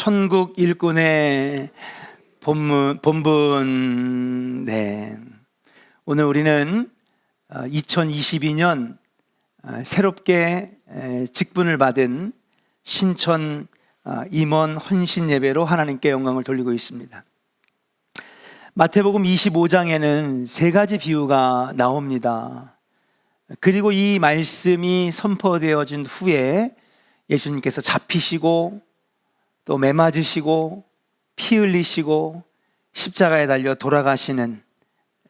천국 일꾼의 본분. 네. 오늘 우리는 2022년 새롭게 직분을 받은 신천 임원 헌신 예배로 하나님께 영광을 돌리고 있습니다. 마태복음 25장에는 세 가지 비유가 나옵니다. 그리고 이 말씀이 선포되어진 후에 예수님께서 잡히시고 또 매 맞으시고 피 흘리시고 십자가에 달려 돌아가시는,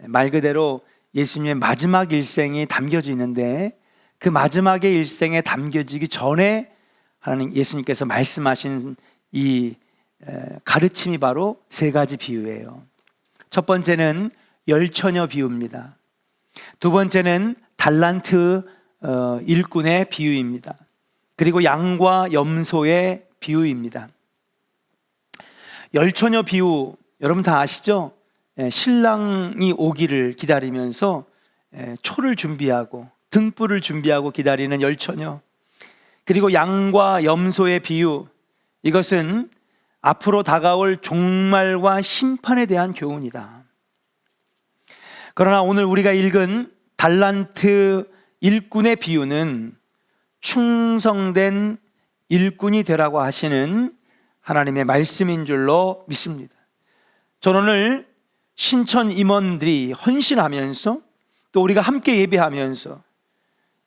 말 그대로 예수님의 마지막 일생이 담겨져 있는데, 그 마지막의 일생에 담겨지기 전에 하나님 예수님께서 말씀하신 이 가르침이 바로 세 가지 비유예요. 첫 번째는 열처녀 비유입니다. 두 번째는 달란트 일꾼의 비유입니다. 그리고 양과 염소의 비유입니다. 열처녀 비유, 여러분 다 아시죠? 신랑이 오기를 기다리면서 초를 준비하고 등불을 준비하고 기다리는 열처녀. 그리고 양과 염소의 비유, 이것은 앞으로 다가올 종말과 심판에 대한 교훈이다. 그러나 오늘 우리가 읽은 달란트 일꾼의 비유는 충성된 일꾼이 되라고 하시는 하나님의 말씀인 줄로 믿습니다. 저는 오늘 신천 임원들이 헌신하면서 또 우리가 함께 예배하면서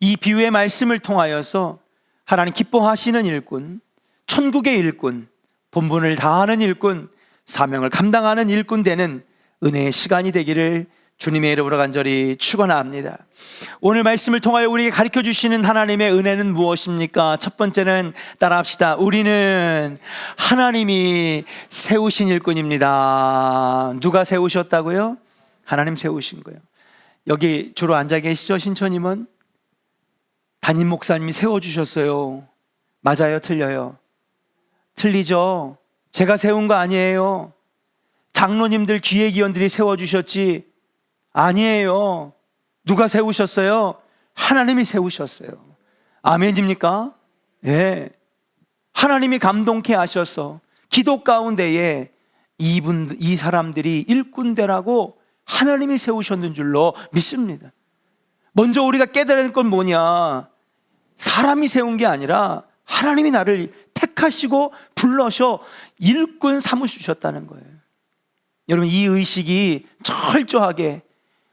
이 비유의 말씀을 통하여서 하나님 기뻐하시는 일꾼, 천국의 일꾼, 본분을 다하는 일꾼, 사명을 감당하는 일꾼 되는 은혜의 시간이 되기를 주님의 이름으로 간절히 축원합니다. 오늘 말씀을 통하여 우리에게 가르쳐 주시는 하나님의 은혜는 무엇입니까? 첫 번째는 따라합시다. 우리는 하나님이 세우신 일꾼입니다. 누가 세우셨다고요? 하나님 세우신 거예요. 여기 주로 앉아 계시죠? 신천임원 담임 목사님이 세워주셨어요. 맞아요? 틀려요? 틀리죠? 제가 세운 거 아니에요. 장로님들 기획위원들이 세워주셨지 아니에요. 누가 세우셨어요? 하나님이 세우셨어요. 아멘입니까? 예. 하나님이 감동케 하셔서 기도 가운데에 이 사람들이 일꾼되라고 하나님이 세우셨는 줄로 믿습니다. 먼저 우리가 깨달아야 할 건 뭐냐? 사람이 세운 게 아니라 하나님이 나를 택하시고 불러서 일꾼 삼으셨다는 거예요. 여러분, 이 의식이 철저하게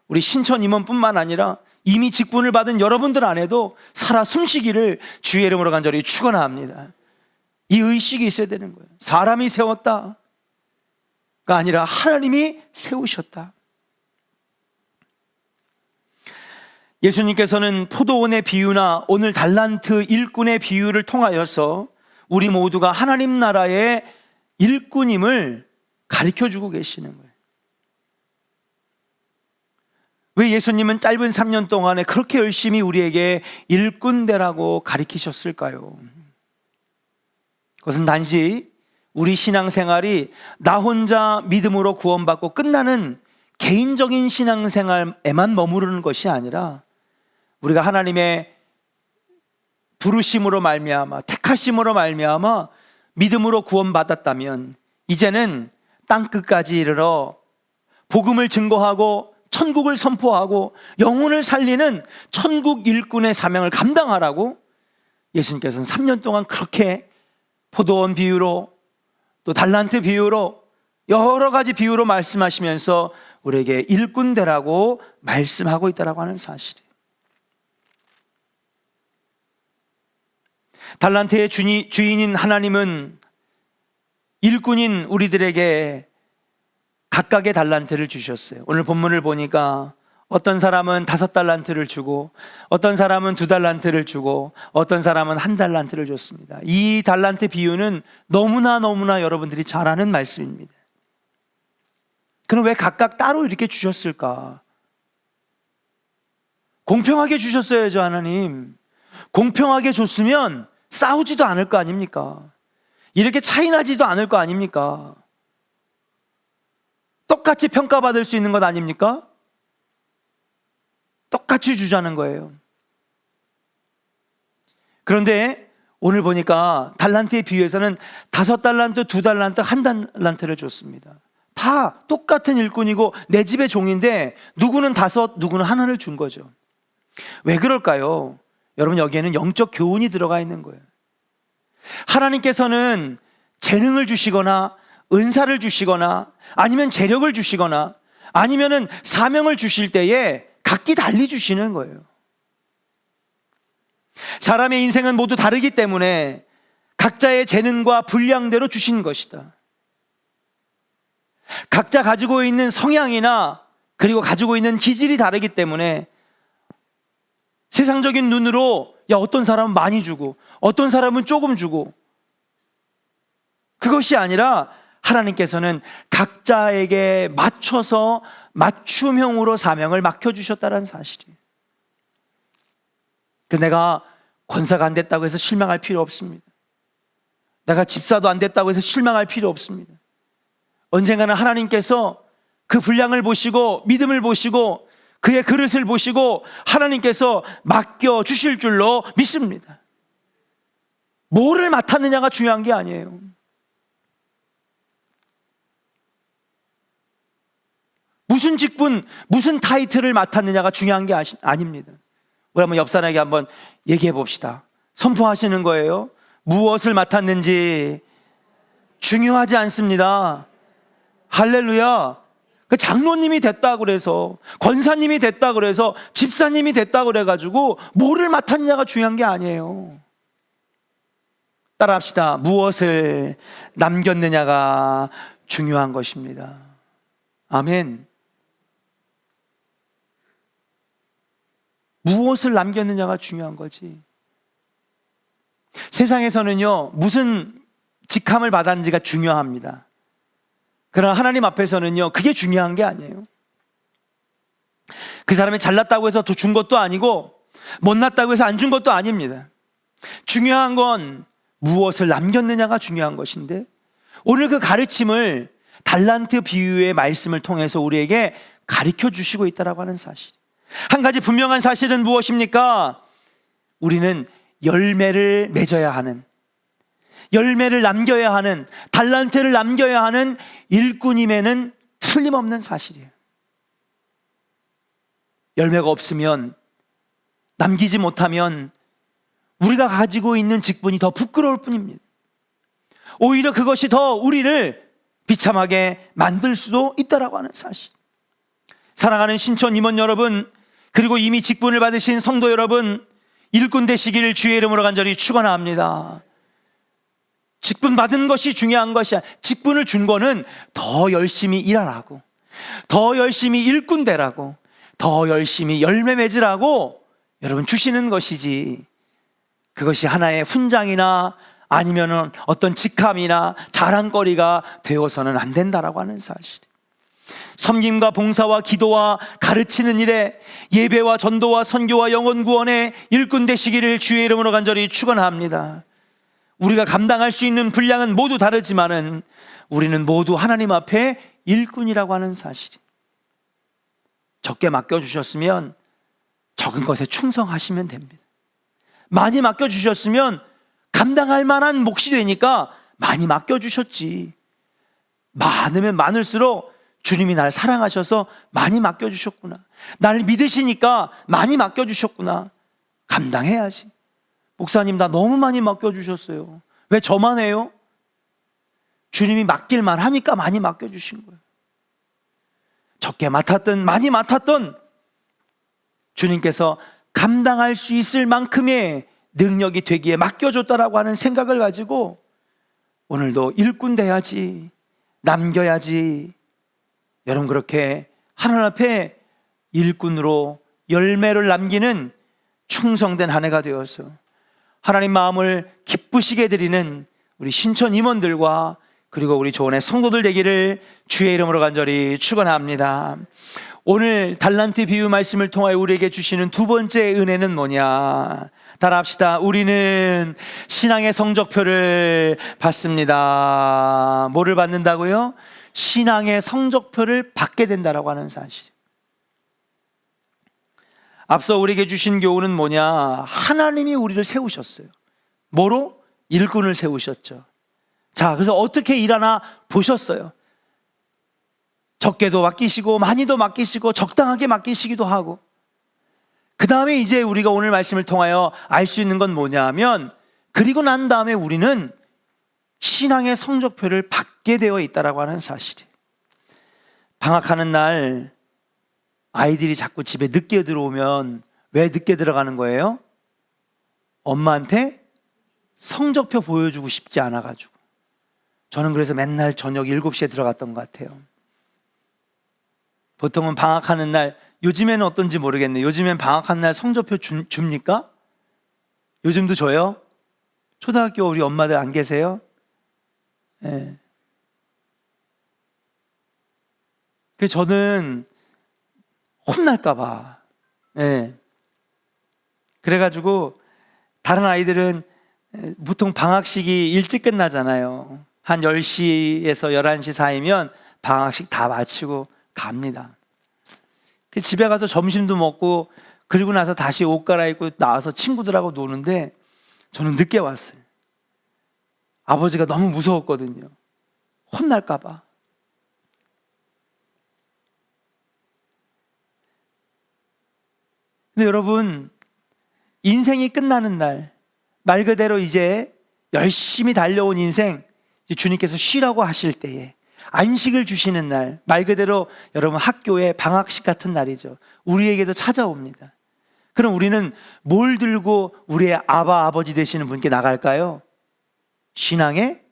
우리 신천 임원뿐만 아니라 이미 직분을 받은 여러분들 안에도 살아 숨쉬기를 주의 이름으로 간절히 축원합니다. 이 의식이 있어야 되는 거예요. 사람이 세웠다가 아니라 하나님이 세우셨다. 예수님께서는 포도원의 비유나 오늘 달란트 일꾼의 비유를 통하여서 우리 모두가 하나님 나라의 일꾼임을 가르쳐주고 계시는 거예요. 왜 예수님은 짧은 3년 동안에 그렇게 열심히 우리에게 일꾼 되라고 가르치셨을까요? 그것은 단지 우리 신앙생활이 나 혼자 믿음으로 구원받고 끝나는 개인적인 신앙생활에만 머무르는 것이 아니라 우리가 하나님의 부르심으로 말미암아, 택하심으로 말미암아 믿음으로 구원받았다면 이제는 땅끝까지 이르러 복음을 증거하고 천국을 선포하고 영혼을 살리는 천국 일꾼의 사명을 감당하라고 예수님께서는 3년 동안 그렇게 포도원 비유로 또 달란트 비유로 여러 가지 비유로 말씀하시면서 우리에게 일꾼 되라고 말씀하고 있다고 하는 사실이에요. 달란트의 주인인 하나님은 일꾼인 우리들에게 각각의 달란트를 주셨어요. 오늘 본문을 보니까 어떤 사람은 5달란트를 주고 어떤 사람은 2달란트를 주고 어떤 사람은 1달란트를 줬습니다. 이 달란트 비유는 너무나 여러분들이 잘 아는 말씀입니다. 그럼 왜 각각 따로 이렇게 주셨을까? 공평하게 주셨어야죠. 하나님 공평하게 줬으면 싸우지도 않을 거 아닙니까? 이렇게 차이나지도 않을 거 아닙니까? 똑같이 평가받을 수 있는 것 아닙니까? 똑같이 주자는 거예요. 그런데 오늘 보니까 달란트에 비유해서는 5달란트, 2달란트, 1달란트를 줬습니다. 다 똑같은 일꾼이고 내 집의 종인데 누구는 5, 누구는 1를 준 거죠. 왜 그럴까요? 여러분, 여기에는 영적 교훈이 들어가 있는 거예요. 하나님께서는 재능을 주시거나 은사를 주시거나 아니면 재력을 주시거나 아니면은 사명을 주실 때에 각기 달리 주시는 거예요. 사람의 인생은 모두 다르기 때문에 각자의 재능과 분량대로 주신 것이다. 각자 가지고 있는 성향이나 그리고 가지고 있는 기질이 다르기 때문에 세상적인 눈으로 어떤 사람은 많이 주고 어떤 사람은 조금 주고, 그것이 아니라 하나님께서는 각자에게 맞춰서 맞춤형으로 사명을 맡겨주셨다는 사실이에요. 내가 권사가 안 됐다고 해서 실망할 필요 없습니다. 내가 집사도 안 됐다고 해서 실망할 필요 없습니다. 언젠가는 하나님께서 그 분량을 보시고 믿음을 보시고 그의 그릇을 보시고 하나님께서 맡겨주실 줄로 믿습니다. 뭐를 맡았느냐가 중요한 게 아니에요. 무슨 직분, 무슨 타이틀을 맡았느냐가 중요한 게 아닙니다. 우리 한번 옆 사람에게 한번 얘기해 봅시다. 선포하시는 거예요. 무엇을 맡았는지 중요하지 않습니다. 할렐루야. 그 장로님이 됐다 그래서, 권사님이 됐다 그래서, 집사님이 됐다 그래가지고 뭐를 맡았느냐가 중요한 게 아니에요. 따라합시다. 무엇을 남겼느냐가 중요한 것입니다. 아멘. 무엇을 남겼느냐가 중요한 거지. 세상에서는요, 무슨 직함을 받았는지가 중요합니다. 그러나 하나님 앞에서는요, 그게 중요한 게 아니에요. 그 사람이 잘났다고 해서 더 준 것도 아니고 못났다고 해서 안 준 것도 아닙니다. 중요한 건 무엇을 남겼느냐가 중요한 것인데, 오늘 그 가르침을 달란트 비유의 말씀을 통해서 우리에게 가르쳐 주시고 있다고 하는 사실. 한 가지 분명한 사실은 무엇입니까? 우리는 열매를 맺어야 하는, 열매를 남겨야 하는, 달란트를 남겨야 하는 일꾼임에는 틀림없는 사실이에요. 열매가 없으면, 남기지 못하면 우리가 가지고 있는 직분이 더 부끄러울 뿐입니다. 오히려 그것이 더 우리를 비참하게 만들 수도 있다라고 하는 사실. 사랑하는 신촌 임원 여러분, 그리고 이미 직분을 받으신 성도 여러분, 일꾼 되시기를 주의 이름으로 간절히 축원합니다. 직분 받은 것이 중요한 것이야. 직분을 준 거는 더 열심히 일하라고, 더 열심히 일꾼 되라고, 더 열심히 열매 맺으라고 여러분 주시는 것이지, 그것이 하나의 훈장이나 아니면 어떤 직함이나 자랑거리가 되어서는 안 된다라고 하는 사실. 섬김과 봉사와 기도와 가르치는 일에, 예배와 전도와 선교와 영혼 구원에 일꾼 되시기를 주의 이름으로 간절히 축원합니다. 우리가 감당할 수 있는 분량은 모두 다르지만은 우리는 모두 하나님 앞에 일꾼이라고 하는 사실이. 적게 맡겨주셨으면 적은 것에 충성하시면 됩니다. 많이 맡겨주셨으면 감당할 만한 몫이 되니까 많이 맡겨주셨지. 많으면 많을수록 주님이 나를 사랑하셔서 많이 맡겨주셨구나, 나를 믿으시니까 많이 맡겨주셨구나, 감당해야지. 목사님, 나 너무 많이 맡겨주셨어요. 왜 저만 해요? 주님이 맡길만 하니까 많이 맡겨주신 거예요. 적게 맡았든 많이 맡았든 주님께서 감당할 수 있을 만큼의 능력이 되기에 맡겨줬다라고 하는 생각을 가지고 오늘도 일꾼 돼야지, 남겨야지. 여러분, 그렇게 하나님 앞에 일꾼으로 열매를 남기는 충성된 한 해가 되어서 하나님 마음을 기쁘시게 드리는 우리 신촌 임원들과 그리고 우리 조원의 성도들 되기를 주의 이름으로 간절히 축원합니다. 오늘 달란트 비유 말씀을 통하여 우리에게 주시는 두 번째 은혜는 뭐냐? 따라합시다. 우리는 신앙의 성적표를 받습니다. 뭐를 받는다고요? 신앙의 성적표를 받게 된다라고 하는 사실. 앞서 우리에게 주신 교훈은 뭐냐? 하나님이 우리를 세우셨어요. 뭐로? 일꾼을 세우셨죠. 자, 그래서 어떻게 일하나 보셨어요. 적게도 맡기시고 많이도 맡기시고 적당하게 맡기시기도 하고. 그 다음에 이제 우리가 오늘 말씀을 통하여 알 수 있는 건 뭐냐면, 그리고 난 다음에 우리는 신앙의 성적표를 받게 되어 있다라고 하는 사실이에요. 방학하는 날 아이들이 자꾸 집에 늦게 들어오면 왜 늦게 들어가는 거예요? 엄마한테 성적표 보여주고 싶지 않아가지고. 저는 그래서 맨날 저녁 7시에 들어갔던 것 같아요. 보통은 방학하는 날, 요즘에는 어떤지 모르겠네요. 요즘엔 방학하는 날 성적표 줍니까? 요즘도 줘요? 초등학교 우리 엄마들 안 계세요? 네. 그래서 저는 혼날까봐. 네. 그래가지고 다른 아이들은 보통 방학식이 일찍 끝나잖아요. 한 10시에서 11시 사이면 방학식 다 마치고 갑니다. 집에 가서 점심도 먹고 그리고 나서 다시 옷 갈아입고 나와서 친구들하고 노는데 저는 늦게 왔어요. 아버지가 너무 무서웠거든요. 혼날까 봐. 근데 여러분, 인생이 끝나는 날, 말 그대로 이제 열심히 달려온 인생, 주님께서 쉬라고 하실 때에 안식을 주시는 날, 말 그대로 여러분 학교의 방학식 같은 날이죠. 우리에게도 찾아옵니다. 그럼 우리는 뭘 들고 우리의 아버지 되시는 분께 나갈까요? 신앙의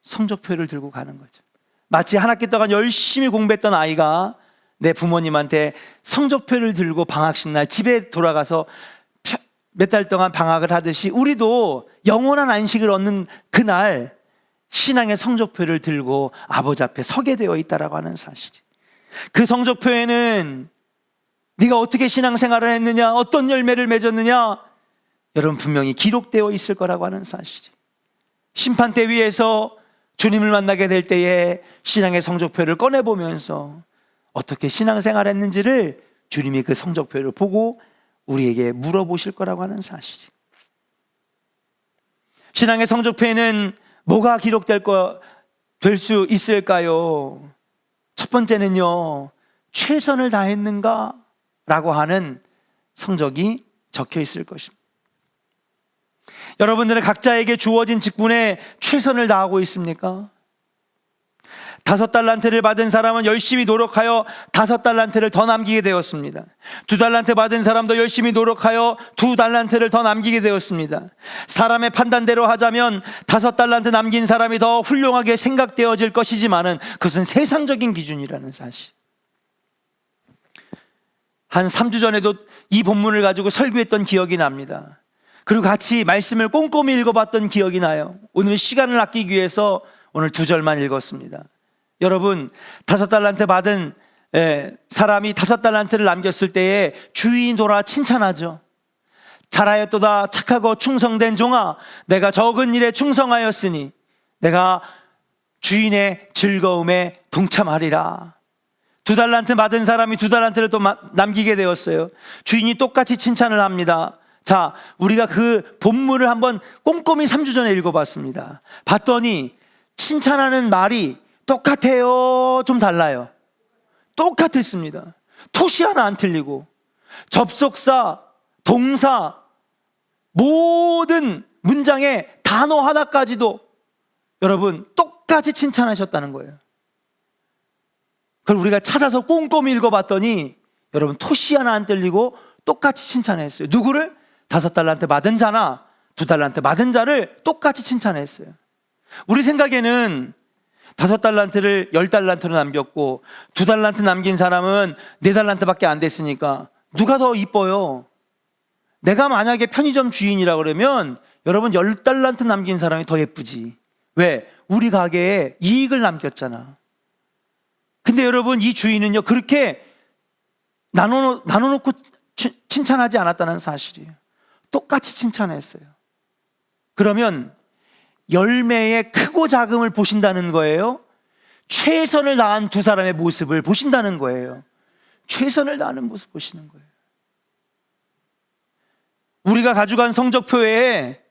성적표를 들고 가는 거죠. 마치 한 학기 동안 열심히 공부했던 아이가 내 부모님한테 성적표를 들고 방학식 날 집에 돌아가서 몇 달 동안 방학을 하듯이, 우리도 영원한 안식을 얻는 그날 신앙의 성적표를 들고 아버지 앞에 서게 되어 있다라고 하는 사실이. 그 성적표에는 네가 어떻게 신앙생활을 했느냐, 어떤 열매를 맺었느냐, 여러분 분명히 기록되어 있을 거라고 하는 사실이. 심판대 위에서 주님을 만나게 될 때에 신앙의 성적표를 꺼내보면서 어떻게 신앙생활을 했는지를 주님이 그 성적표를 보고 우리에게 물어보실 거라고 하는 사실이. 신앙의 성적표에는 뭐가 기록될 수 있을까요? 첫 번째는요, 최선을 다했는가? 라고 하는 성적이 적혀 있을 것입니다. 여러분들은 각자에게 주어진 직분에 최선을 다하고 있습니까? 5달란트를 받은 사람은 열심히 노력하여 5달란트를 더 남기게 되었습니다. 2달란트 받은 사람도 열심히 노력하여 2달란트를 더 남기게 되었습니다. 사람의 판단대로 하자면 5달란트 남긴 사람이 더 훌륭하게 생각되어질 것이지만은 그것은 세상적인 기준이라는 사실. 한 3주 전에도 이 본문을 가지고 설교했던 기억이 납니다. 그리고 같이 말씀을 꼼꼼히 읽어봤던 기억이 나요. 오늘 시간을 아끼기 위해서 오늘 2절만 읽었습니다. 여러분, 5달란트 받은 사람이 5달란트를 남겼을 때에 주인이 돌아 칭찬하죠. 잘하였도다 착하고 충성된 종아, 내가 적은 일에 충성하였으니 내가 주인의 즐거움에 동참하리라. 2달란트 받은 사람이 2달란트를 또 남기게 되었어요. 주인이 똑같이 칭찬을 합니다. 자, 우리가 그 본문을 한번 꼼꼼히 3주 전에 읽어봤습니다. 봤더니 칭찬하는 말이 똑같아요? 좀 달라요? 똑같았습니다. 토시 하나 안 틀리고 접속사, 동사, 모든 문장의 단어 하나까지도 여러분 똑같이 칭찬하셨다는 거예요. 그걸 우리가 찾아서 꼼꼼히 읽어봤더니 여러분 토시 하나 안 틀리고 똑같이 칭찬했어요. 누구를? 5달란트 받은 자나 2달란트 받은 자를 똑같이 칭찬했어요. 우리 생각에는 5달란트를 10달란트로 남겼고 2달란트 남긴 사람은 4달란트밖에 안 됐으니까 누가 더 이뻐요? 내가 만약에 편의점 주인이라 그러면 여러분 10달란트 남긴 사람이 더 예쁘지. 왜? 우리 가게에 이익을 남겼잖아. 근데 여러분 이 주인은요 그렇게 나눠놓고 칭찬하지 않았다는 사실이에요. 똑같이 칭찬했어요. 그러면 열매의 크고 작음을 보신다는 거예요? 최선을 다한 두 사람의 모습을 보신다는 거예요. 최선을 다하는 모습 보시는 거예요. 우리가 가져간 성적표에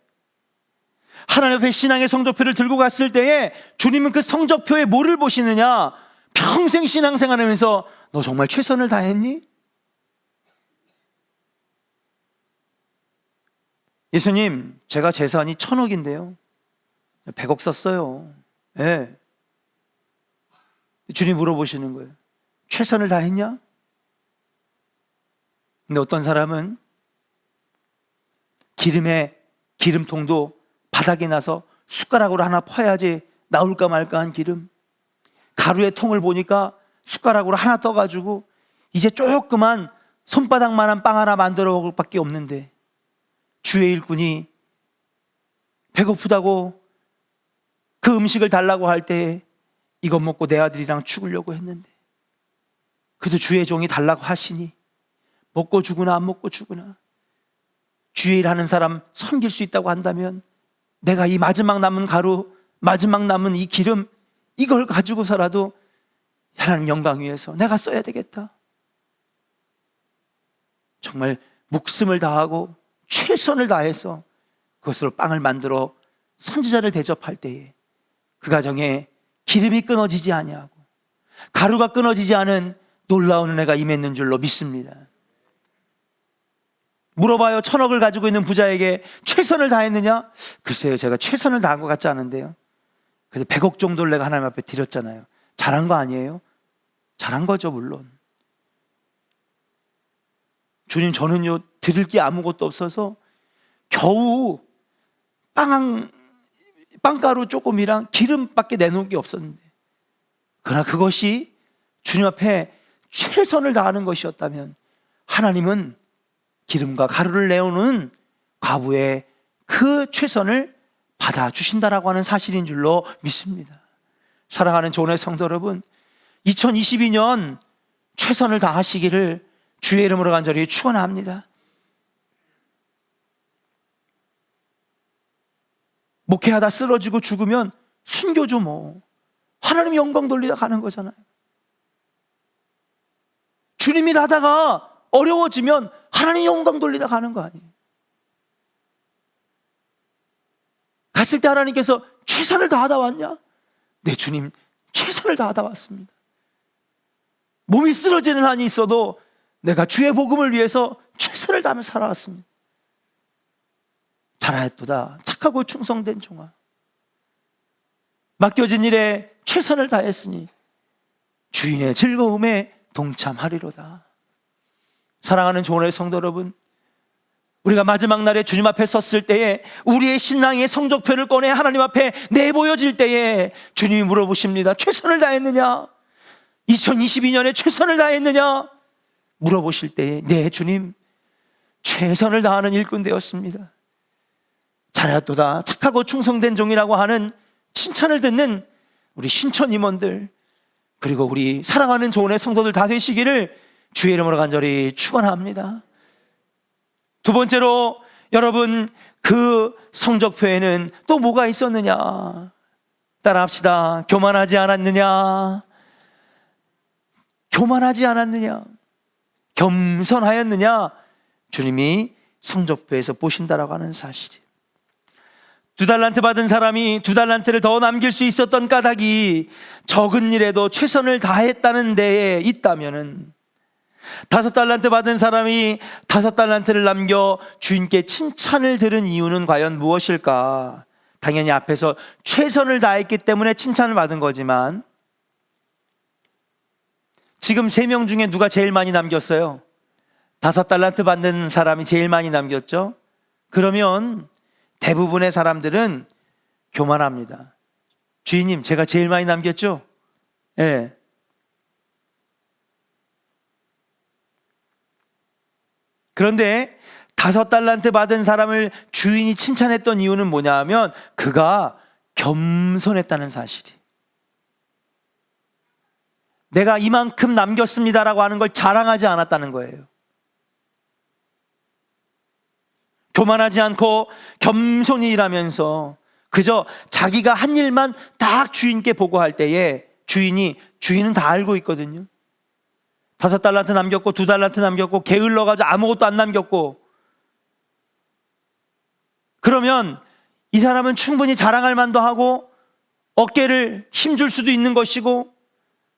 하나님 앞에 신앙의 성적표를 들고 갔을 때에 주님은 그 성적표에 뭐를 보시느냐? 평생 신앙생활하면서 너 정말 최선을 다했니? 예수님, 제가 재산이 1,000억인데요 100억 썼어요. 네. 주님 물어보시는 거예요. 최선을 다했냐? 근데 어떤 사람은 기름통도 바닥에 나서 숟가락으로 하나 퍼야지 나올까 말까 한 기름, 가루의 통을 보니까 숟가락으로 하나 떠가지고 이제 조그만 손바닥만한 빵 하나 만들어 먹을 밖에 없는데 주의 일꾼이 배고프다고 그 음식을 달라고 할 때 이것 먹고 내 아들이랑 죽으려고 했는데 그래도 주의 종이 달라고 하시니 먹고 죽으나 안 먹고 죽으나 주의 일하는 사람 섬길 수 있다고 한다면 내가 이 마지막 남은 가루, 마지막 남은 이 기름, 이걸 가지고서라도 하나님 영광 위해서 내가 써야 되겠다. 정말 목숨을 다하고 최선을 다해서 그것으로 빵을 만들어 선지자를 대접할 때에 그 가정에 기름이 끊어지지 아니하고 가루가 끊어지지 않은 놀라운 은혜가 임했는 줄로 믿습니다. 물어봐요. 1,000억을 가지고 있는 부자에게 최선을 다했느냐? 글쎄요, 제가 최선을 다한 것 같지 않은데요. 그래서 100억 정도를 내가 하나님 앞에 드렸잖아요. 잘한 거 아니에요? 잘한 거죠, 물론. 주님, 저는요 드릴 게 아무것도 없어서 겨우 빵가루 조금이랑 기름밖에 내놓은 게 없었는데, 그러나 그것이 주님 앞에 최선을 다하는 것이었다면 하나님은 기름과 가루를 내오는 과부의 그 최선을 받아주신다라고 하는 사실인 줄로 믿습니다. 사랑하는 조은의 성도 여러분, 2022년 최선을 다하시기를 주의 이름으로 간절히 축원합니다. 목회하다 쓰러지고 죽으면 순교죠 뭐. 하나님 영광 돌리다 가는 거잖아요. 주님 일 하다가 어려워지면 하나님 영광 돌리다 가는 거 아니에요. 갔을 때 하나님께서 최선을 다하다 왔냐? 네, 주님 최선을 다하다 왔습니다. 몸이 쓰러지는 한이 있어도 내가 주의 복음을 위해서 최선을 다하며 살아왔습니다. 잘하였도다 착하고 충성된 종아, 맡겨진 일에 최선을 다했으니 주인의 즐거움에 동참하리로다. 사랑하는 조은의 성도 여러분, 우리가 마지막 날에 주님 앞에 섰을 때에 우리의 신앙의 성적표를 꺼내 하나님 앞에 내보여질 때에 주님이 물어보십니다. 최선을 다했느냐? 2022년에 최선을 다했느냐? 물어보실 때에 네, 주님 최선을 다하는 일꾼 되었습니다. 잘하였도다 착하고 충성된 종이라고 하는 칭찬을 듣는 우리 신천 임원들, 그리고 우리 사랑하는 조은의 성도들 다 되시기를 주의 이름으로 간절히 축원합니다. 두 번째로, 여러분 그 성적표에는 또 뭐가 있었느냐? 따라합시다. 교만하지 않았느냐? 교만하지 않았느냐? 겸손하였느냐? 주님이 성적표에서 보신다라고 하는 사실이. 2달란트 받은 사람이 2달란트를 더 남길 수 있었던 까닭이 적은 일에도 최선을 다했다는 데에 있다면은, 5달란트 받은 사람이 5달란트를 남겨 주인께 칭찬을 들은 이유는 과연 무엇일까? 당연히 앞에서 최선을 다했기 때문에 칭찬을 받은 거지만, 지금 3명 중에 누가 제일 많이 남겼어요? 5달란트 받는 사람이 제일 많이 남겼죠? 그러면 대부분의 사람들은 교만합니다. 주인님, 제가 제일 많이 남겼죠? 예. 그런데 5달란트 받은 사람을 주인이 칭찬했던 이유는 뭐냐 하면 그가 겸손했다는 사실이. 내가 이만큼 남겼습니다라고 하는 걸 자랑하지 않았다는 거예요. 교만하지 않고 겸손히 일하면서 그저 자기가 한 일만 딱 주인께 보고할 때에 주인은 다 알고 있거든요. 5달란트 남겼고 2달란트 남겼고 게을러가지고 아무것도 안 남겼고, 그러면 이 사람은 충분히 자랑할 만도 하고 어깨를 힘줄 수도 있는 것이고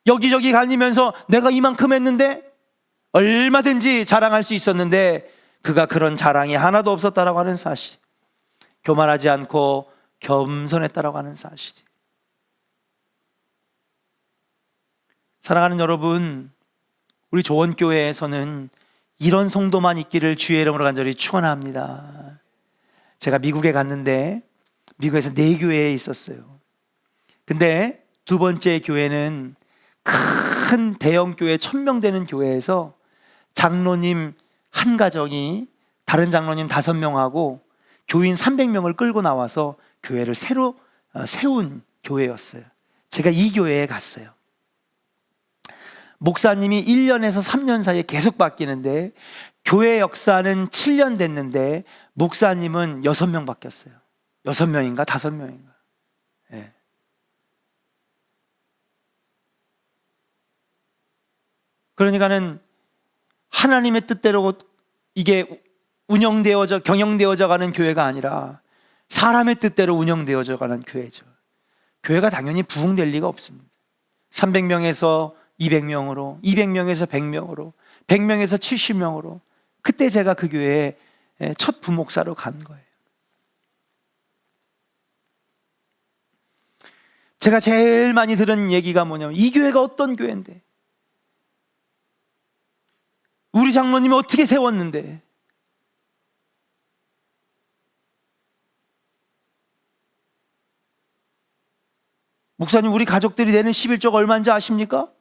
여기저기 다니면서 내가 이만큼 했는데 얼마든지 자랑할 수 있었는데 그가 그런 자랑이 하나도 없었다라고 하는 사실, 교만하지 않고 겸손했다라고 하는 사실이. 사랑하는 여러분, 우리 조원교회에서는 이런 성도만 있기를 주의 이름으로 간절히 축원합니다. 제가 미국에 갔는데 미국에서 4교회에 있었어요. 근데 두 번째 교회는 큰 대형 교회 1000명 되는 교회에서 장로님 한 가정이 다른 장로님 5명하고 교인 300명을 끌고 나와서 교회를 새로 세운 교회였어요. 제가 이 교회에 갔어요. 목사님이 1년에서 3년 사이에 계속 바뀌는데 교회 역사는 7년 됐는데 목사님은 6명 바뀌었어요. 6명인가 5명인가. 네. 그러니까는 하나님의 뜻대로 이게 경영되어져 가는 교회가 아니라 사람의 뜻대로 운영되어져 가는 교회죠. 교회가 당연히 부흥될 리가 없습니다. 300명에서 200명으로, 200명에서 100명으로, 100명에서 70명으로. 그때 제가 그 교회에 첫 부목사로 간 거예요. 제가 제일 많이 들은 얘기가 뭐냐면 이 교회가 어떤 교회인데, 우리 장로님이 어떻게 세웠는데, 목사님 우리 가족들이 내는 11조가 얼마인지 아십니까?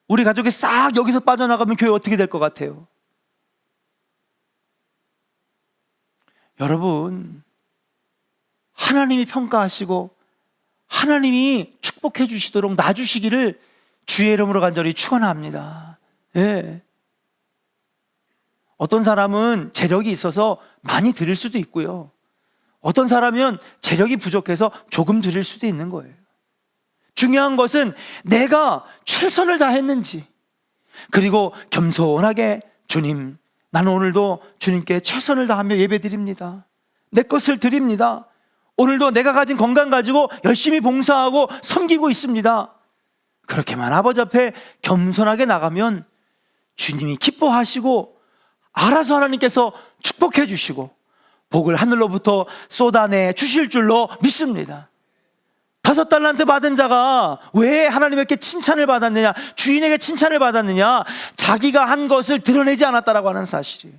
우리 가족이 싹 여기서 빠져나가면 교회 어떻게 될 것 같아요? 여러분, 하나님이 평가하시고 하나님이 축복해 주시도록 놔주시기를 주의 이름으로 간절히 축원합니다. 예. 어떤 사람은 재력이 있어서 많이 드릴 수도 있고요, 어떤 사람은 재력이 부족해서 조금 드릴 수도 있는 거예요. 중요한 것은 내가 최선을 다했는지, 그리고 겸손하게 주님, 나는 오늘도 주님께 최선을 다하며 예배드립니다, 내 것을 드립니다, 오늘도 내가 가진 건강 가지고 열심히 봉사하고 섬기고 있습니다, 그렇게만 아버지 앞에 겸손하게 나가면 주님이 기뻐하시고 알아서 하나님께서 축복해 주시고 복을 하늘로부터 쏟아내 주실 줄로 믿습니다. 5달란트 받은 자가 왜 하나님에게 칭찬을 받았느냐, 주인에게 칭찬을 받았느냐? 자기가 한 것을 드러내지 않았다라고 하는 사실이에요.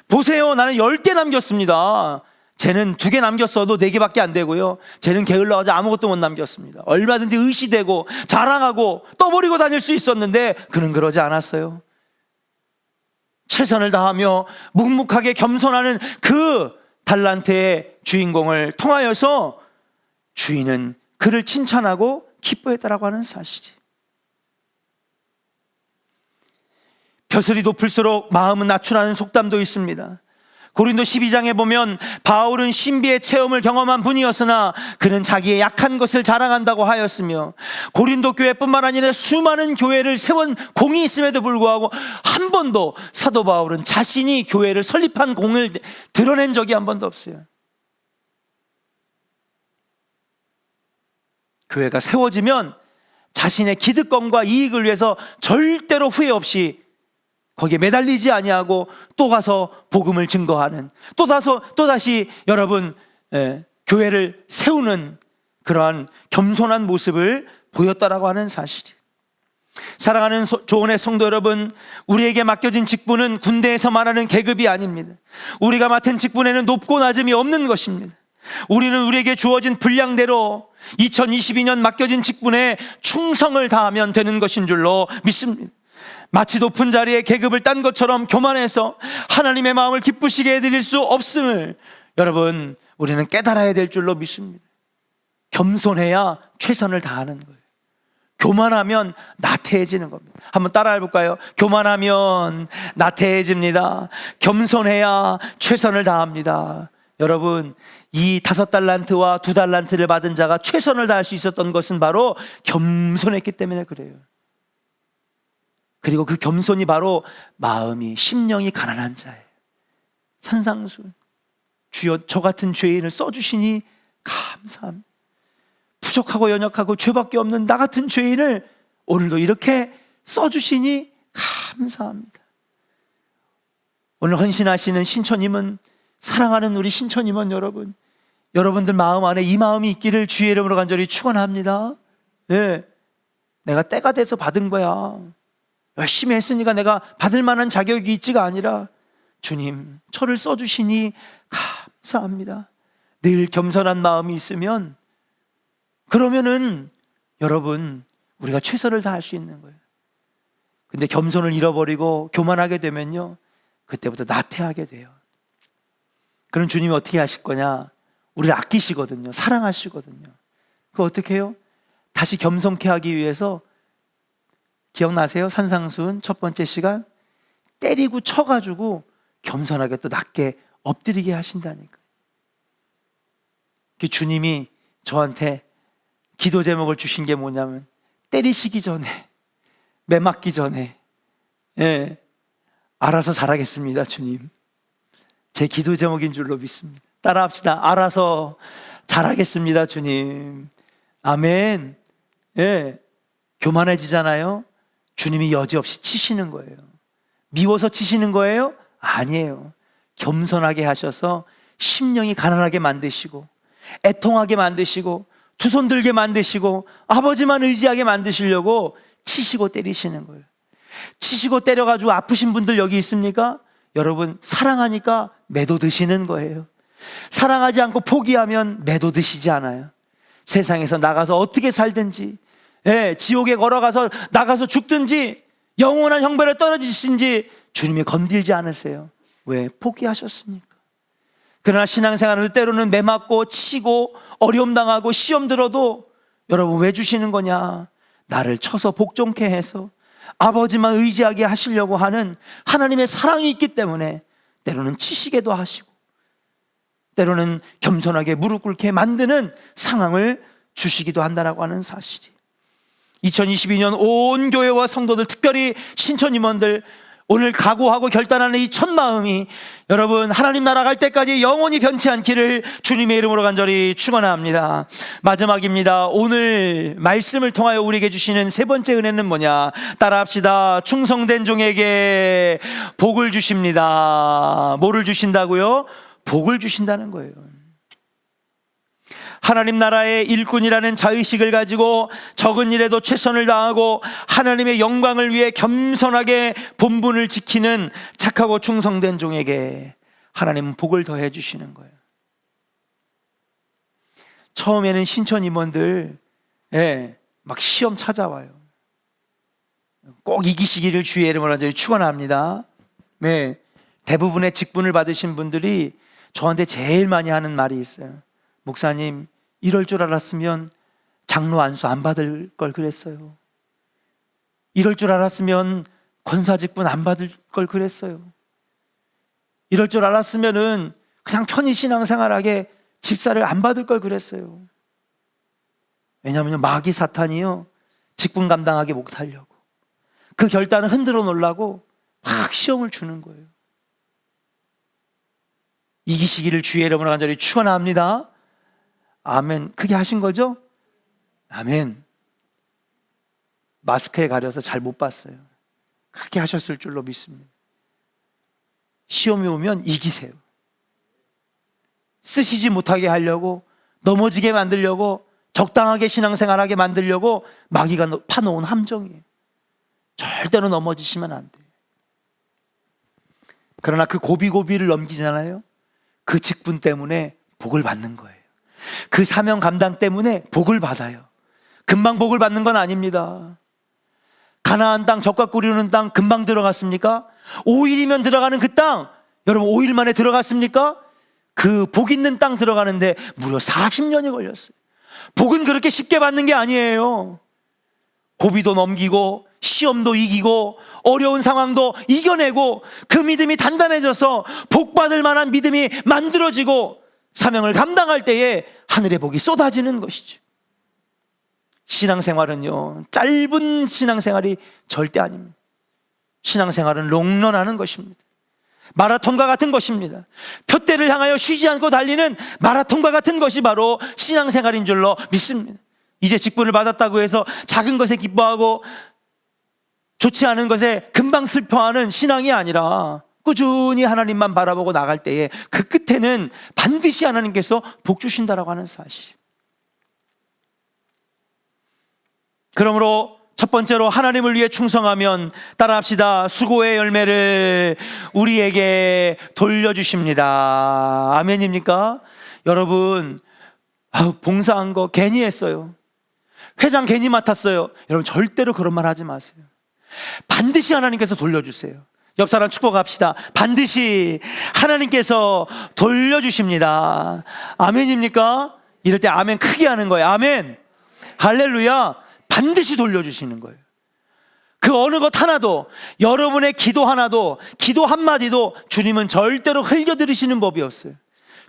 보세요, 나는 10개 남겼습니다. 쟤는 2개 남겼어도 4개밖에 안 되고요, 쟤는 게을러가지고 아무것도 못 남겼습니다. 얼마든지 의시되고 자랑하고 떠버리고 다닐 수 있었는데 그는 그러지 않았어요. 최선을 다하며 묵묵하게 겸손하는 그 달란트의 주인공을 통하여서 주인은 그를 칭찬하고 기뻐했다라고 하는 사실이. 벼슬이 높을수록 마음은 낮추라는 속담도 있습니다. 고린도 12장에 보면 바울은 신비의 체험을 경험한 분이었으나 그는 자기의 약한 것을 자랑한다고 하였으며, 고린도 교회뿐만 아니라 수많은 교회를 세운 공이 있음에도 불구하고 한 번도 사도 바울은 자신이 교회를 설립한 공을 드러낸 적이 한 번도 없어요. 교회가 세워지면 자신의 기득권과 이익을 위해서 절대로 후회 없이 거기에 매달리지 아니하고 또 가서 복음을 증거하는, 또다시 여러분 교회를 세우는 그러한 겸손한 모습을 보였다라고 하는 사실이. 사랑하는 조원의 성도 여러분, 우리에게 맡겨진 직분은 군대에서 말하는 계급이 아닙니다. 우리가 맡은 직분에는 높고 낮음이 없는 것입니다. 우리는 우리에게 주어진 분량대로 2022년 맡겨진 직분에 충성을 다하면 되는 것인 줄로 믿습니다. 마치 높은 자리에 계급을 딴 것처럼 교만해서 하나님의 마음을 기쁘시게 해드릴 수 없음을 여러분, 우리는 깨달아야 될 줄로 믿습니다. 겸손해야 최선을 다하는 거예요. 교만하면 나태해지는 겁니다. 한번 따라해 볼까요? 교만하면 나태해집니다. 겸손해야 최선을 다합니다. 여러분, 이 5달란트와 2달란트를 받은 자가 최선을 다할 수 있었던 것은 바로 겸손했기 때문에 그래요. 그리고 그 겸손이 바로 마음이, 심령이 가난한 자예요. 산상수. 주여 저 같은 죄인을 써주시니 감사합니다. 부족하고 연약하고 죄밖에 없는 나 같은 죄인을 오늘도 이렇게 써주시니 감사합니다. 오늘 헌신하시는 신처님은, 사랑하는 우리 신처님은 여러분들 마음 안에 이 마음이 있기를 주의 이름으로 간절히 축원합니다. 네, 내가 때가 돼서 받은 거야, 열심히 했으니까 내가 받을 만한 자격이 있지가 아니라 주님 저를 써주시니 감사합니다. 늘 겸손한 마음이 있으면, 그러면은 여러분 우리가 최선을 다할 수 있는 거예요. 근데 겸손을 잃어버리고 교만하게 되면요, 그때부터 나태하게 돼요. 그럼 주님이 어떻게 하실 거냐? 우리를 아끼시거든요. 사랑하시거든요. 그거 어떻게 해요? 다시 겸손케 하기 위해서, 기억나세요? 산상수훈 첫 번째 시간, 때리고 쳐가지고 겸손하게 또 낮게 엎드리게 하신다니까. 주님이 저한테 기도 제목을 주신 게 뭐냐면, 때리시기 전에, 매 맞기 전에, 알아서 잘하겠습니다 주님. 제 기도 제목인 줄로 믿습니다. 따라합시다. 알아서 잘하겠습니다 주님. 아멘. 교만해지잖아요. 주님이 여지없이 치시는 거예요. 미워서 치시는 거예요? 아니에요. 겸손하게 하셔서 심령이 가난하게 만드시고, 애통하게 만드시고, 두 손 들게 만드시고, 아버지만 의지하게 만드시려고 치시고 때리시는 거예요. 치시고 때려가지고 아프신 분들 여기 있습니까? 여러분, 사랑하니까 매도 드시는 거예요. 사랑하지 않고 포기하면 매도 드시지 않아요. 세상에서 나가서 어떻게 살든지, 지옥에 걸어가서 나가서 죽든지, 영원한 형벌에 떨어지신지 주님이 건들지 않으세요. 왜? 포기하셨으니까. 그러나 신앙생활을 때로는 매 맞고 치고 어려움 당하고 시험 들어도, 여러분 왜 주시는 거냐? 나를 쳐서 복종케 해서 아버지만 의지하게 하시려고 하는 하나님의 사랑이 있기 때문에 때로는 치시게도 하시고, 때로는 겸손하게 무릎 꿇게 만드는 상황을 주시기도 한다라고 하는 사실이, 2022년 온 교회와 성도들, 특별히 신천임원들, 오늘 각오하고 결단하는 이 첫 마음이 여러분 하나님 나라 갈 때까지 영원히 변치 않기를 주님의 이름으로 간절히 축원합니다. 마지막입니다. 오늘 말씀을 통하여 우리에게 주시는 세 번째 은혜는 뭐냐? 따라합시다. 충성된 종에게 복을 주십니다. 뭐를 주신다고요? 복을 주신다는 거예요. 하나님 나라의 일꾼이라는 자의식을 가지고 적은 일에도 최선을 다하고 하나님의 영광을 위해 겸손하게 본분을 지키는 착하고 충성된 종에게 하나님은 복을 더해 주시는 거예요. 처음에는 신천 임원들 막 시험 찾아와요. 꼭 이기시기를 주의 이름으로 간절히 축원합니다. 대부분의 직분을 받으신 분들이 저한테 제일 많이 하는 말이 있어요. 목사님, 이럴 줄 알았으면 장로 안수 안 받을 걸 그랬어요. 이럴 줄 알았으면 권사 직분 안 받을 걸 그랬어요. 이럴 줄 알았으면은 그냥 편히 신앙생활하게 집사를 안 받을 걸 그랬어요. 왜냐하면 마귀 사탄이요, 직분 감당하게 못하려고, 그 결단을 흔들어 놓으려고 막 시험을 주는 거예요. 이기시기를 주의 이름으로 간절히 축원합니다. 아멘. 크게 하신 거죠? 아멘. 마스크에 가려서 잘 못 봤어요. 크게 하셨을 줄로 믿습니다. 시험이 오면 이기세요. 쓰시지 못하게 하려고, 넘어지게 만들려고, 적당하게 신앙생활하게 만들려고 마귀가 파놓은 함정이에요. 절대로 넘어지시면 안 돼요. 그러나 그 고비고비를 넘기잖아요. 그 직분 때문에 복을 받는 거예요. 그 사명 감당 때문에 복을 받아요. 금방 복을 받는 건 아닙니다. 가나안 땅, 젖과 꿀이 흐르는 땅 금방 들어갔습니까? 5일이면 들어가는 그 땅, 여러분 5일 만에 들어갔습니까? 그 복 있는 땅 들어가는데 무려 40년이 걸렸어요. 복은 그렇게 쉽게 받는 게 아니에요. 고비도 넘기고 시험도 이기고 어려운 상황도 이겨내고 그 믿음이 단단해져서 복 받을 만한 믿음이 만들어지고 사명을 감당할 때에 하늘의 복이 쏟아지는 것이죠. 신앙생활은요, 짧은 신앙생활이 절대 아닙니다. 신앙생활은 롱런하는 것입니다. 마라톤과 같은 것입니다. 표대를 향하여 쉬지 않고 달리는 마라톤과 같은 것이 바로 신앙생활인 줄로 믿습니다. 이제 직분을 받았다고 해서 작은 것에 기뻐하고 좋지 않은 것에 금방 슬퍼하는 신앙이 아니라 꾸준히 하나님만 바라보고 나갈 때에 그 끝에는 반드시 하나님께서 복 주신다라고 하는 사실. 그러므로 첫 번째로 하나님을 위해 충성하면 따라합시다. 수고의 열매를 우리에게 돌려주십니다. 아멘입니까? 여러분, 봉사한 거 괜히 했어요. 회장 괜히 맡았어요. 여러분 절대로 그런 말 하지 마세요. 반드시 하나님께서 돌려주세요. 옆 사람 축복합시다. 반드시 하나님께서 돌려주십니다. 아멘입니까? 이럴 때 아멘 크게 하는 거예요. 아멘. 할렐루야. 반드시 돌려주시는 거예요. 그 어느 것 하나도, 여러분의 기도 하나도, 기도 한마디도 주님은 절대로 흘려들으시는 법이 없어요.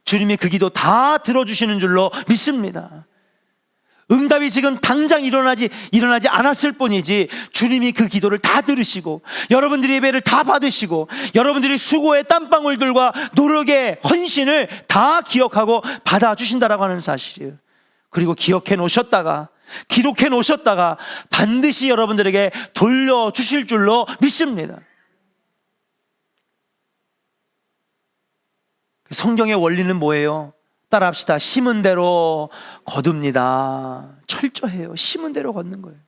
주님이 그 기도 다 들어주시는 줄로 믿습니다. 응답이 지금 당장 일어나지 않았을 뿐이지 주님이 그 기도를 다 들으시고 여러분들의 예배를 다 받으시고 여러분들이 수고의 땀방울들과 노력의 헌신을 다 기억하고 받아주신다라고 하는 사실이에요. 그리고 기억해 놓으셨다가 기록해 놓으셨다가 반드시 여러분들에게 돌려주실 줄로 믿습니다. 성경의 원리는 뭐예요? 따라합시다. 심은 대로 거둡니다. 철저해요. 심은 대로 걷는 거예요.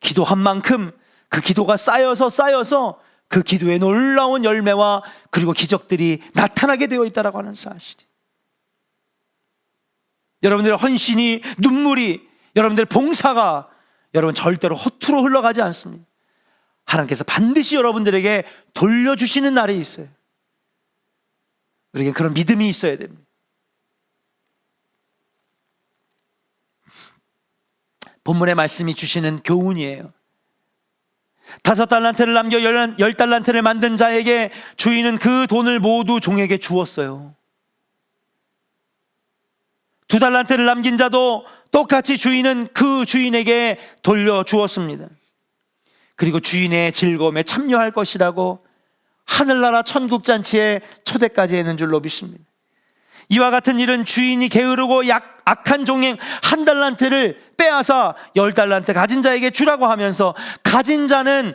기도한 만큼 그 기도가 쌓여서 그 기도에 놀라운 열매와 그리고 기적들이 나타나게 되어 있다라고 하는 사실이. 여러분들의 헌신이, 눈물이, 여러분들의 봉사가 여러분 절대로 허투루 흘러가지 않습니다. 하나님께서 반드시 여러분들에게 돌려주시는 날이 있어요. 우리에게 그런 믿음이 있어야 됩니다. 본문의 말씀이 주시는 교훈이에요. 5달란트를 남겨 10달란트를 만든 자에게 주인은 그 돈을 모두 종에게 주었어요. 2달란트를 남긴 자도 똑같이 주인은 그 주인에게 돌려주었습니다. 그리고 주인의 즐거움에 참여할 것이라고 하늘나라 천국잔치에 초대까지 했는 줄로 믿습니다. 이와 같은 일은 주인이 게으르고 악한 종의 1달란트를 빼앗아 10달란트 가진 자에게 주라고 하면서 가진 자는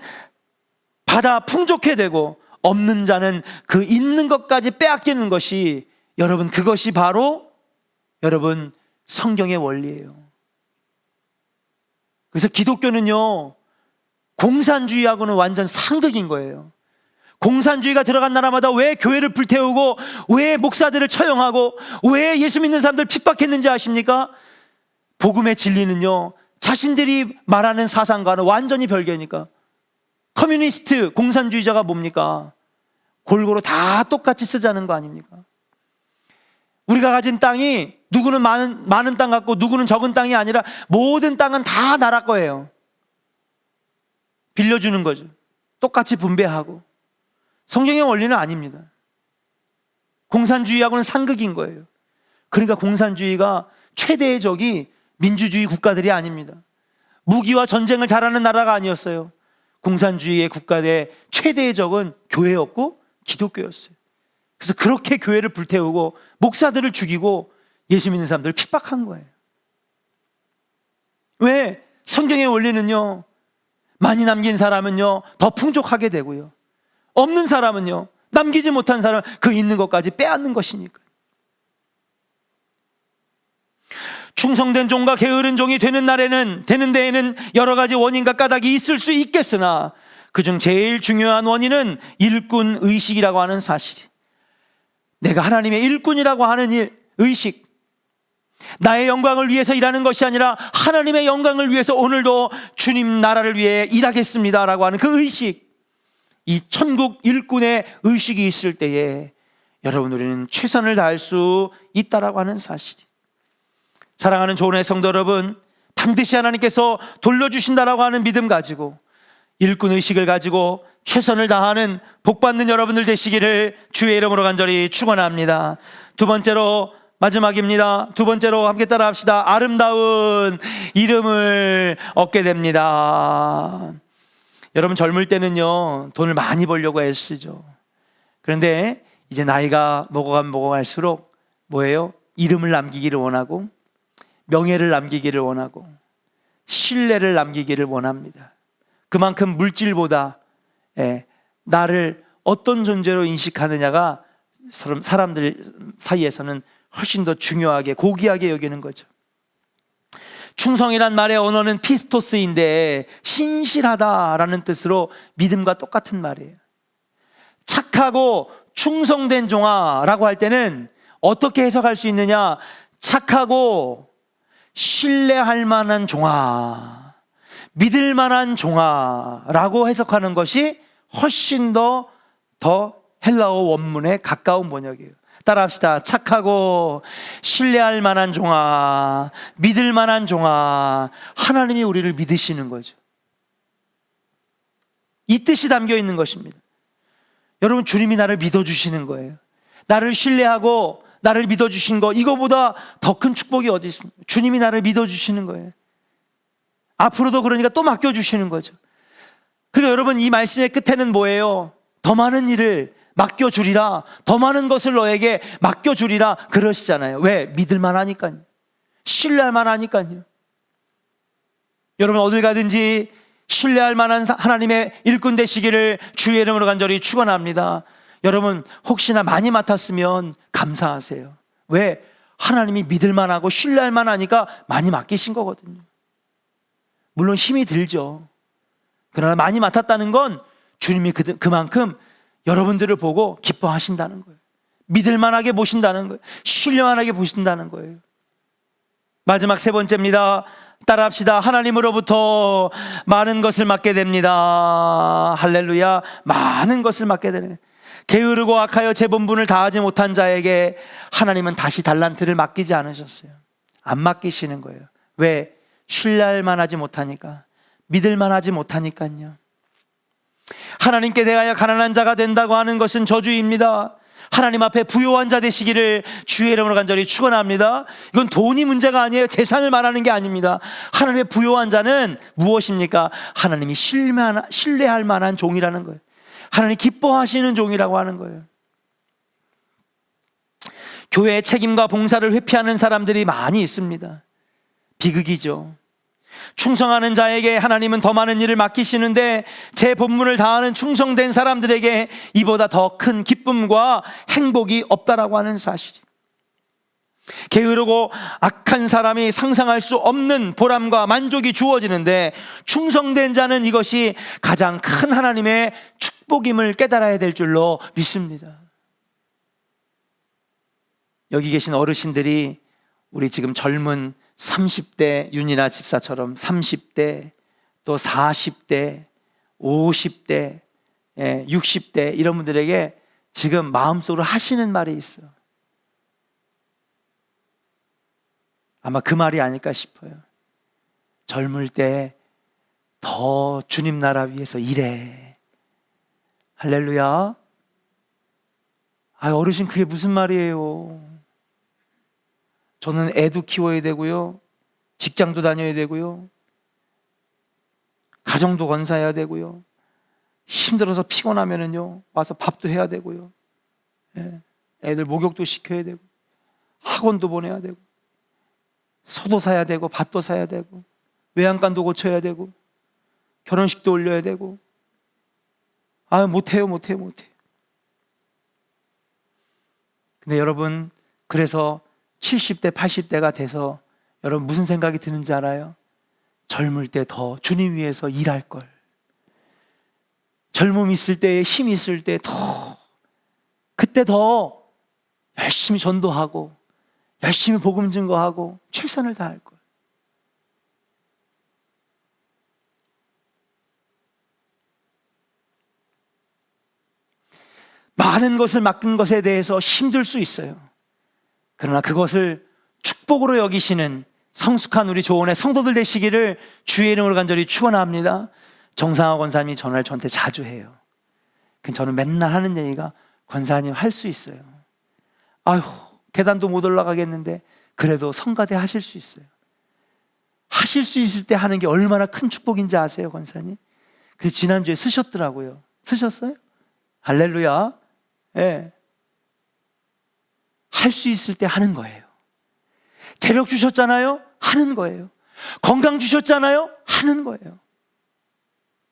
받아 풍족해 되고 없는 자는 그 있는 것까지 빼앗기는 것이 여러분 그것이 바로 여러분 성경의 원리예요. 그래서 기독교는요 공산주의하고는 완전 상극인 거예요. 공산주의가 들어간 나라마다 왜 교회를 불태우고 왜 목사들을 처형하고 왜 예수 믿는 사람들 핍박했는지 아십니까? 복음의 진리는요 자신들이 말하는 사상과는 완전히 별개니까. 커뮤니스트 공산주의자가 뭡니까? 골고루 다 똑같이 쓰자는 거 아닙니까? 우리가 가진 땅이 누구는 많은 땅 같고 누구는 적은 땅이 아니라 모든 땅은 다 나라 거예요. 빌려주는 거죠. 똑같이 분배하고. 성경의 원리는 아닙니다. 공산주의하고는 상극인 거예요. 그러니까 공산주의가 최대의 적이 민주주의 국가들이 아닙니다. 무기와 전쟁을 잘하는 나라가 아니었어요. 공산주의의 국가의 최대의 적은 교회였고 기독교였어요. 그래서 그렇게 교회를 불태우고 목사들을 죽이고 예수 믿는 사람들을 핍박한 거예요. 왜? 성경의 원리는요 많이 남긴 사람은요 더 풍족하게 되고요 없는 사람은요 남기지 못한 사람 그 있는 것까지 빼앗는 것이니까. 충성된 종과 게으른 종이 되는 데에는 여러 가지 원인과 까닭이 있을 수 있겠으나 그중 제일 중요한 원인은 일꾼 의식이라고 하는 사실이. 내가 하나님의 일꾼이라고 하는 의식, 나의 영광을 위해서 일하는 것이 아니라 하나님의 영광을 위해서 오늘도 주님 나라를 위해 일하겠습니다라고 하는 그 의식, 이 천국 일꾼의 의식이 있을 때에 여러분 우리는 최선을 다할 수 있다라고 하는 사실이. 사랑하는 조은의 성도 여러분, 반드시 하나님께서 돌려주신다라고 하는 믿음 가지고 일꾼 의식을 가지고 최선을 다하는 복받는 여러분들 되시기를 주의 이름으로 간절히 축원합니다. 두 번째로 마지막입니다. 두 번째로 함께 따라합시다. 아름다운 이름을 얻게 됩니다. 여러분 젊을 때는요 돈을 많이 벌려고 애쓰죠. 그런데 이제 나이가 먹어갈수록 뭐예요? 이름을 남기기를 원하고 명예를 남기기를 원하고 신뢰를 남기기를 원합니다. 그만큼 물질보다 나를 어떤 존재로 인식하느냐가 사람들 사이에서는 훨씬 더 중요하게 고귀하게 여기는 거죠. 충성이란 말의 언어는 피스토스인데 신실하다라는 뜻으로 믿음과 똑같은 말이에요. 착하고 충성된 종아라고 할 때는 어떻게 해석할 수 있느냐? 착하고 신뢰할 만한 종아, 믿을 만한 종아라고 해석하는 것이 훨씬 더 헬라어 원문에 가까운 번역이에요. 따라합시다. 착하고 신뢰할 만한 종아, 믿을 만한 종아. 하나님이 우리를 믿으시는 거죠. 이 뜻이 담겨 있는 것입니다. 여러분, 주님이 나를 믿어주시는 거예요. 나를 신뢰하고 나를 믿어주신 거, 이거보다 더 큰 축복이 어디 있습니까? 주님이 나를 믿어주시는 거예요. 앞으로도 그러니까 또 맡겨주시는 거죠. 그리고 여러분, 이 말씀의 끝에는 뭐예요? 더 많은 일을 맡겨주리라, 더 많은 것을 너에게 맡겨주리라 그러시잖아요. 왜? 믿을 만하니까요. 신뢰할 만하니까요. 여러분, 어딜 가든지 신뢰할 만한 하나님의 일꾼 되시기를 주의 이름으로 간절히 축원합니다. 여러분, 혹시나 많이 맡았으면 감사하세요. 왜? 하나님이 믿을 만하고 신뢰할 만하니까 많이 맡기신 거거든요. 물론 힘이 들죠. 그러나 많이 맡았다는 건 주님이 그만큼 여러분들을 보고 기뻐하신다는 거예요. 믿을 만하게 보신다는 거예요. 신뢰만하게 보신다는 거예요. 마지막 세 번째입니다. 따라합시다. 하나님으로부터 많은 것을 맡게 됩니다. 할렐루야. 많은 것을 맡게 되네. 게으르고 악하여 제 본분을 다하지 못한 자에게 하나님은 다시 달란트를 맡기지 않으셨어요. 안 맡기시는 거예요. 왜? 신뢰할 만하지 못하니까, 믿을 만하지 못하니까요. 하나님께 대하여 가난한 자가 된다고 하는 것은 저주입니다. 하나님 앞에 부요한 자 되시기를 주의 이름으로 간절히 축원합니다. 이건 돈이 문제가 아니에요. 재산을 말하는 게 아닙니다. 하나님의 부요한 자는 무엇입니까? 하나님이 신뢰할 만한 종이라는 거예요. 하나님 기뻐하시는 종이라고 하는 거예요. 교회의 책임과 봉사를 회피하는 사람들이 많이 있습니다. 비극이죠. 충성하는 자에게 하나님은 더 많은 일을 맡기시는데 제 본분을 다하는 충성된 사람들에게 이보다 더 큰 기쁨과 행복이 없다라고 하는 사실이, 게으르고 악한 사람이 상상할 수 없는 보람과 만족이 주어지는데 충성된 자는 이것이 가장 큰 하나님의 축복임을 깨달아야 될 줄로 믿습니다. 여기 계신 어르신들이 우리 지금 젊은 30대 윤이나 집사처럼 30대 또 40대 50대 60대 이런 분들에게 지금 마음속으로 하시는 말이 있어요. 아마 그 말이 아닐까 싶어요. 젊을 때 더 주님 나라 위해서 일해. 할렐루야. 어르신, 그게 무슨 말이에요? 저는 애도 키워야 되고요, 직장도 다녀야 되고요, 가정도 건사해야 되고요, 힘들어서 피곤하면은요 와서 밥도 해야 되고요, 애들 목욕도 시켜야 되고, 학원도 보내야 되고, 소도 사야 되고, 밭도 사야 되고, 외양간도 고쳐야 되고, 결혼식도 올려야 되고. 못해요. 근데 여러분, 그래서 70대 80대가 돼서 여러분 무슨 생각이 드는지 알아요? 젊을 때 더 주님 위해서 일할 걸, 젊음 있을 때, 힘 있을 때 그때 더 열심히 전도하고 열심히 복음 증거하고 최선을 다할 걸. 많은 것을 맡긴 것에 대해서 힘들 수 있어요. 그러나 그것을 축복으로 여기시는 성숙한 우리 조원의 성도들 되시기를 주의 이름으로 간절히 축원합니다. 정상화 권사님이 전화를 저한테 자주 해요. 저는 맨날 하는 얘기가, 권사님 할 수 있어요. 계단도 못 올라가겠는데 그래도 성가대 하실 수 있어요. 하실 수 있을 때 하는 게 얼마나 큰 축복인지 아세요, 권사님? 그 지난주에 쓰셨더라고요. 쓰셨어요? 할렐루야. 예. 할 수 있을 때 하는 거예요. 재력 주셨잖아요? 하는 거예요. 건강 주셨잖아요? 하는 거예요.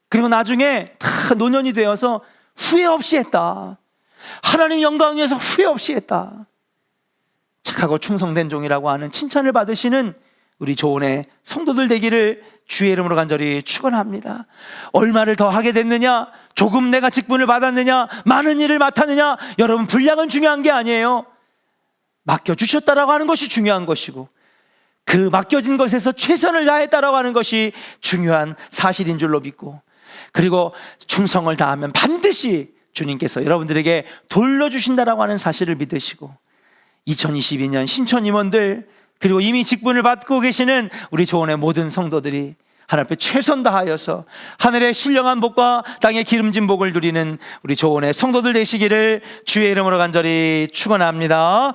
그리고 나중에 다 노년이 되어서 후회 없이 했다. 하나님 영광 위해서 후회 없이 했다. 착하고 충성된 종이라고 하는 칭찬을 받으시는 우리 조은의 성도들 되기를 주의 이름으로 간절히 축원합니다. 얼마를 더 하게 됐느냐, 조금 내가 직분을 받았느냐, 많은 일을 맡았느냐, 여러분 분량은 중요한 게 아니에요. 맡겨주셨다라고 하는 것이 중요한 것이고, 그 맡겨진 것에서 최선을 다했다라고 하는 것이 중요한 사실인 줄로 믿고, 그리고 충성을 다하면 반드시 주님께서 여러분들에게 돌려주신다라고 하는 사실을 믿으시고, 2022년 신촌 임원들, 그리고 이미 직분을 받고 계시는 우리 조원의 모든 성도들이 하나님 앞에 최선 다하여서 하늘의 신령한 복과 땅의 기름진 복을 누리는 우리 조원의 성도들 되시기를 주의 이름으로 간절히 축원합니다.